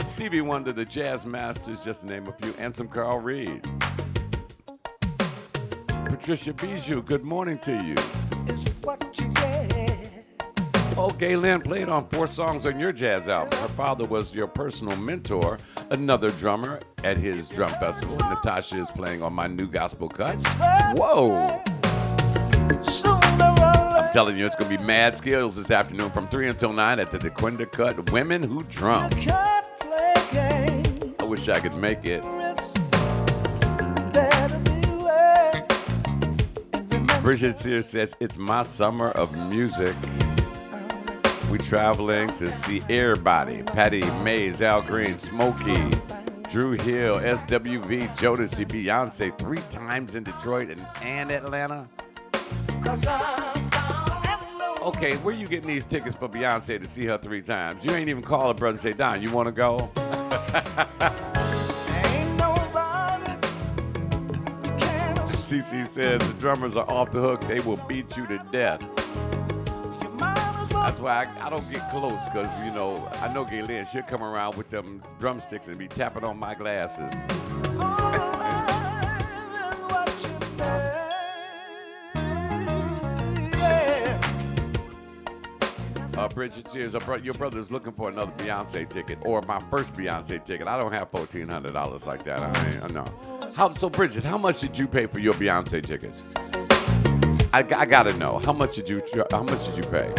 Stevie Wonder, the Jazz Masters, just to name a few, and some Carl Reed. Patricia Bijou, good morning to you. Oh, Gay Lynn played on 4 songs on your jazz album. Her father was your personal mentor, another drummer at his drum festival. Natasha is playing on my new gospel cut. Whoa! I'm telling you, it's going to be mad skills this afternoon from 3 until 9 at the DeQuinder Cut. Women Who Drum. I wish I could make it. Bridget Sears says, it's my summer of music. We traveling to see everybody. Patty Mays, Al Green, Smokey, Drew Hill, SWV, Jodeci, Beyonce, 3 times in Detroit and Atlanta. Okay, where you getting these tickets for Beyonce to see her 3 times? You ain't even call her brother and say, Don, you want to go? CC says the drummers are off the hook. They will beat you to death. That's why I don't get close, because, you know, I know Gay Lynn, she'll come around with them drumsticks and be tapping on my glasses. Bridget Sears, your brother's looking for another Beyonce ticket, or my first Beyonce ticket. I don't have $1,400 like that. I know. So, Bridget, how much did you pay for your Beyonce tickets? I gotta know. How much did you pay?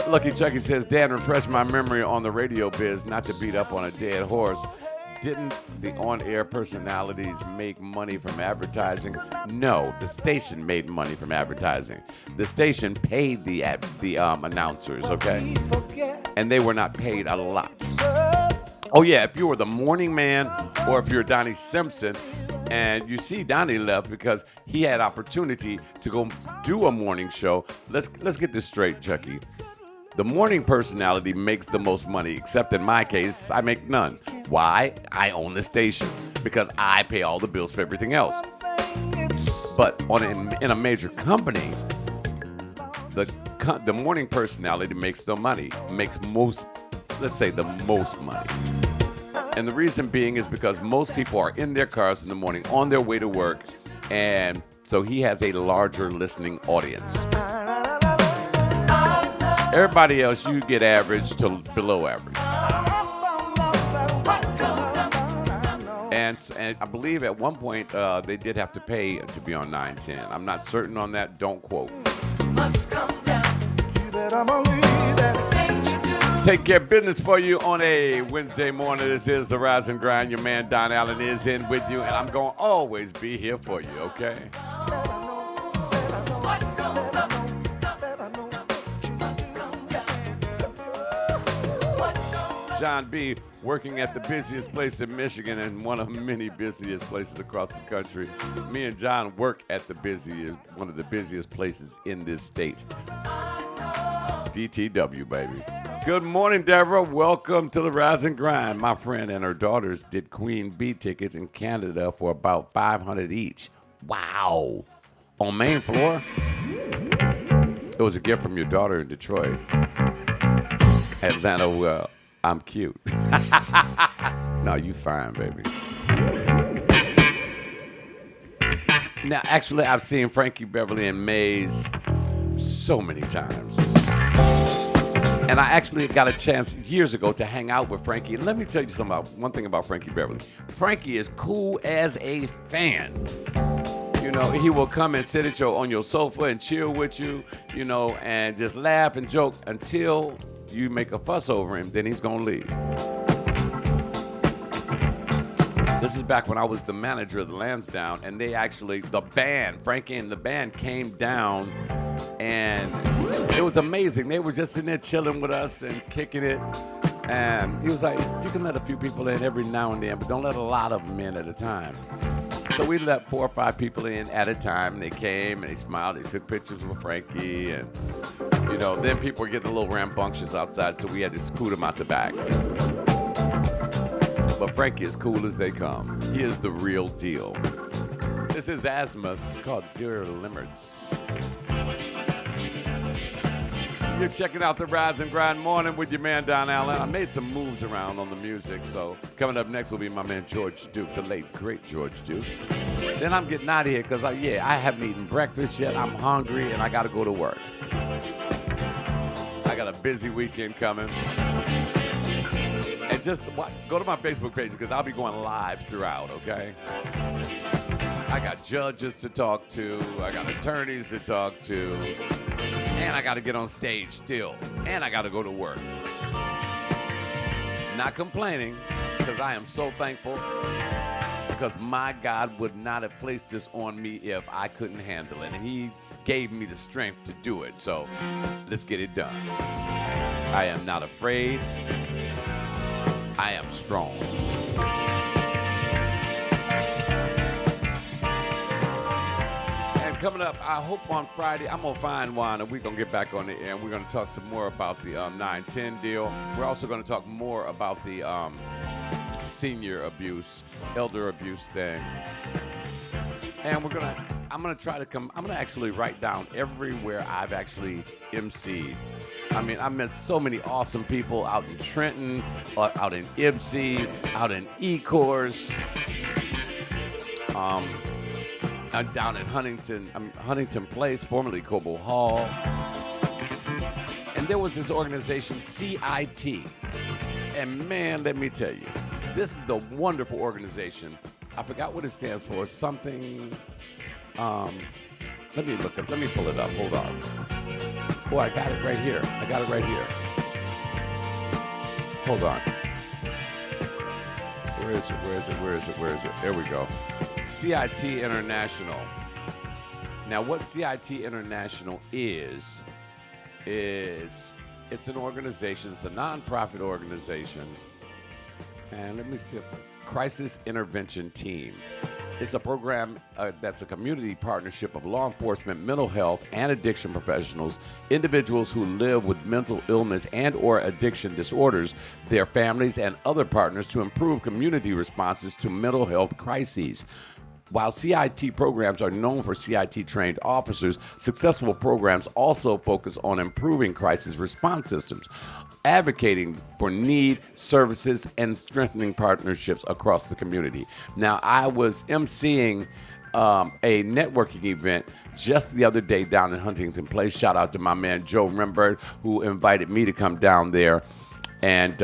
Lucky Chucky says, Dan, refresh my memory on the radio biz, not to beat up on a dead horse. Didn't the on-air personalities make money from advertising? No, the station made money from advertising. The station paid the announcers, okay? And they were not paid a lot. Oh yeah, if you were the morning man or if you're Donnie Simpson, and you see Donnie left because he had opportunity to go do a morning show. Let's get this straight, Chucky. The morning personality makes the most money, except in my case, I make none. Why? I own the station, because I pay all the bills for everything else. But in a major company, the morning personality makes the money, makes let's say the most money. And the reason being is because most people are in their cars in the morning on their way to work, and so he has a larger listening audience. Everybody else, you get average to below average. And I believe at one point they did have to pay to be on 910. I'm not certain on that. Don't quote. Take care of business for you on a Wednesday morning. This is the Rise and Grind. Your man Don Allen is in with you, and I'm going to always be here for you, okay? John B. working at the busiest place in Michigan and one of many busiest places across the country. Me and John work at one of the busiest places in this state. DTW, baby. Good morning, Deborah. Welcome to the Rise and Grind. My friend and her daughters did Queen Bee tickets in Canada for about $500 each. Wow. On main floor? It was a gift from your daughter in Detroit. Atlanta, well, I'm cute. No, you fine, baby. Now, actually, I've seen Frankie Beverly and Maze so many times. And I actually got a chance years ago to hang out with Frankie. And let me tell you one thing about Frankie Beverly. Frankie is cool as a fan. You know, he will come and sit on your sofa and chill with you, you know, and just laugh and joke until you make a fuss over him. Then he's going to leave. This is back when I was the manager of the Lansdowne, and Frankie and the band came down, and it was amazing. They were just sitting there chilling with us and kicking it. And he was like, you can let a few people in every now and then, but don't let a lot of them in at a time. So we let 4 or 5 people in at a time. They came and they smiled. They took pictures with Frankie. And, you know, then people were getting a little rambunctious outside, so we had to scoot them out the back. But Frankie is cool as they come. He is the real deal. This is Azimuth. It's called Dear Limerids. You're checking out the Rise and Grind morning with your man Don Allen. I made some moves around on the music, so coming up next will be my man George Duke, the late great George Duke. Then I'm getting out of here because I haven't eaten breakfast yet. I'm hungry and I got to go to work. I got a busy weekend coming. And just go to my Facebook page because I'll be going live throughout, okay? I got judges to talk to. I got attorneys to talk to. And I got to get on stage still. And I got to go to work. Not complaining because I am so thankful because my God would not have placed this on me if I couldn't handle it. And he gave me the strength to do it. So let's get it done. I am not afraid. I am strong. And coming up, I hope on Friday, I'm going to find one and we're going to get back on the air and we're going to talk some more about the 910 deal. We're also going to talk more about the senior abuse, elder abuse thing. And I'm going to actually write down everywhere I've actually emceed. I mean, I met so many awesome people out in Trenton, out in Ypsi, out in Ecorse, down at Huntington Place, formerly Cobo Hall. And there was this organization, CIT. And man, let me tell you, this is a wonderful organization. I forgot what it stands for. Something, let me pull it up. Hold on. Oh, I got it right here. Hold on. Where is it? There we go. CIT International. Now, what CIT International is it's an organization. It's a nonprofit organization. And let me see. Crisis Intervention Team. It's a program that's a community partnership of law enforcement, mental health, and addiction professionals, individuals who live with mental illness and or addiction disorders, their families, and other partners to improve community responses to mental health crises. While CIT programs are known for CIT-trained officers, successful programs also focus on improving crisis response systems, advocating for need, services, and strengthening partnerships across the community. Now, I was emceeing a networking event just the other day down in Huntington Place. Shout out to my man Joe Rembert, who invited me to come down there and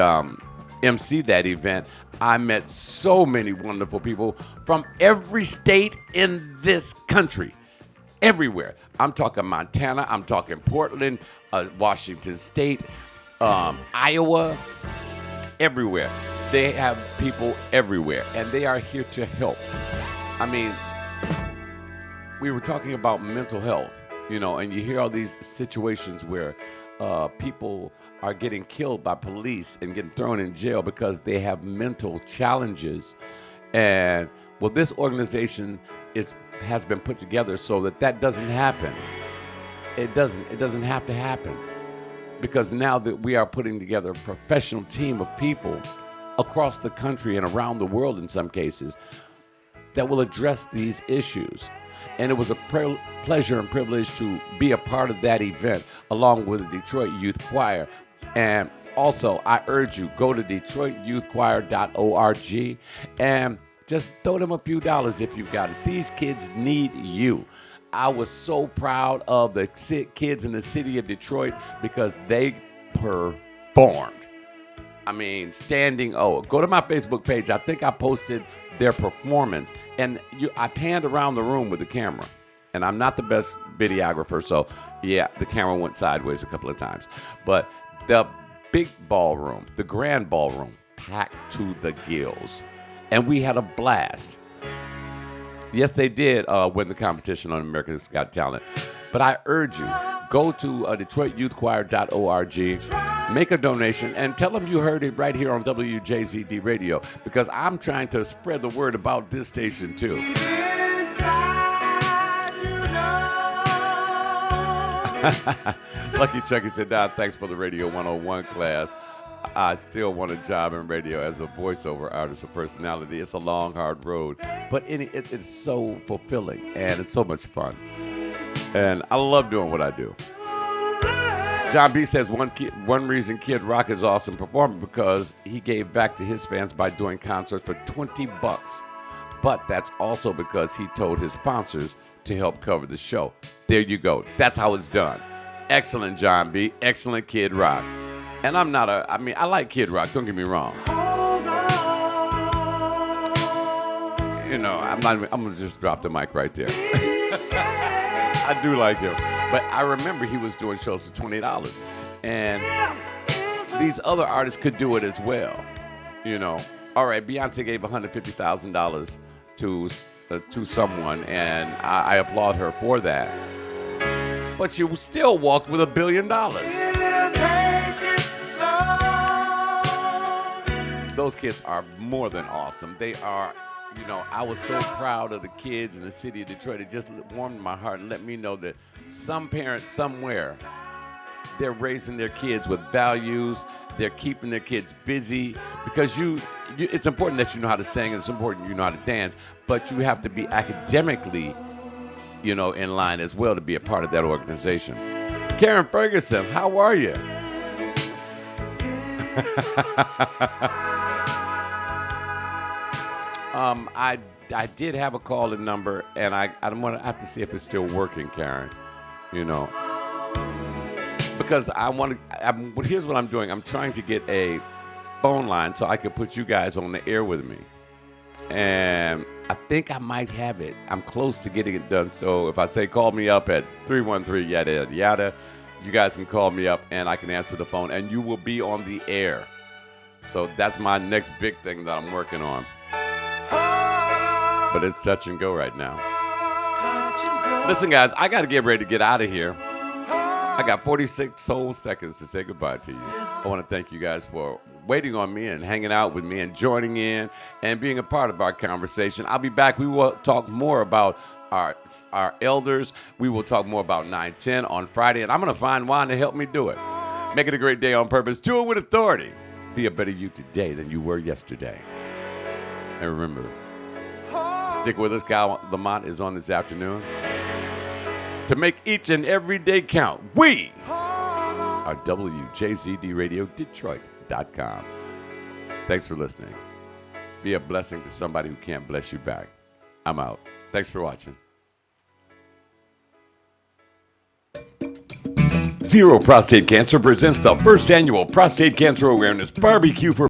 MC that event. I met so many wonderful people from every state in this country. everywhere. I'm talking Montana. I'm talking Portland, Washington State, Iowa, everywhere. They have people everywhere, and they are here to help. I mean, we were talking about mental health, and you hear all these situations where people are getting killed by police and getting thrown in jail because they have mental challenges. And well, this organization has been put together so that doesn't happen. It doesn't have to happen, because now that we are putting together a professional team of people across the country and around the world in some cases that will address these issues. And it was a pleasure and privilege to be a part of that event along with the Detroit Youth Choir. And also, I urge you, go to DetroitYouthChoir.org and just throw them a few dollars if you've got it. These kids need you. I was so proud of the kids in the city of Detroit because they performed. I mean, go to my Facebook page. I think I posted their performance, and I panned around the room with the camera, and I'm not the best videographer, so yeah, the camera went sideways a couple of times. But the big ballroom, the grand ballroom, packed to the gills, and we had a blast. Yes, they did win the competition on America's Got Talent, but I urge you, go to DetroitYouthChoir.org, make a donation, and tell them you heard it right here on WJZD Radio, because I'm trying to spread the word about this station too. Lucky Chucky said, "Don, thanks for the Radio 101 class. I still want a job in radio as a voiceover artist or personality. It's a long, hard road, but it's so fulfilling, and it's so much fun. And I love doing what I do." John B says, one reason Kid Rock is awesome performer because he gave back to his fans by doing concerts for $20. But that's also because he told his sponsors to help cover the show. There you go. That's how it's done. Excellent, John B. Excellent, Kid Rock. And I like Kid Rock, don't get me wrong. I'm gonna just drop the mic right there. I do like him. But I remember he was doing shows for $20. And these other artists could do it as well. All right, Beyonce gave $150,000 to someone, and I applaud her for that. But she still walked with $1 billion. Those kids are more than awesome. They are, I was so proud of the kids in the city of Detroit. It just warmed my heart and let me know that some parent somewhere, they're raising their kids with values. They're keeping their kids busy, because it's important that you know how to sing, and it's important you know how to dance, but you have to be academically, in line as well to be a part of that organization. Karen Ferguson, how are you? I did have a call-in number, and I have to see if it's still working, Karen. Because here's what I'm doing. I'm trying to get a phone line so I can put you guys on the air with me. And I think I might have it. I'm close to getting it done. So if I say call me up at 313 yada yada yada, you guys can call me up and I can answer the phone and you will be on the air. So that's my next big thing that I'm working on. But it's touch and go right now. Listen, guys, I got to get ready to get out of here. I got 46 whole seconds to say goodbye to you. I want to thank you guys for waiting on me and hanging out with me and joining in and being a part of our conversation. I'll be back. We will talk more about our elders. We will talk more about 9/10 on Friday, and I'm going to find Juan to help me do it. Make it a great day on purpose. Do it with authority. Be a better you today than you were yesterday. And remember, stick with us. Guy Lamont is on this afternoon. To make each and every day count, we are WJZDRadioDetroit.com. Thanks for listening. Be a blessing to somebody who can't bless you back. I'm out. Thanks for watching. Zero Prostate Cancer presents the first annual Prostate Cancer Awareness Barbecue for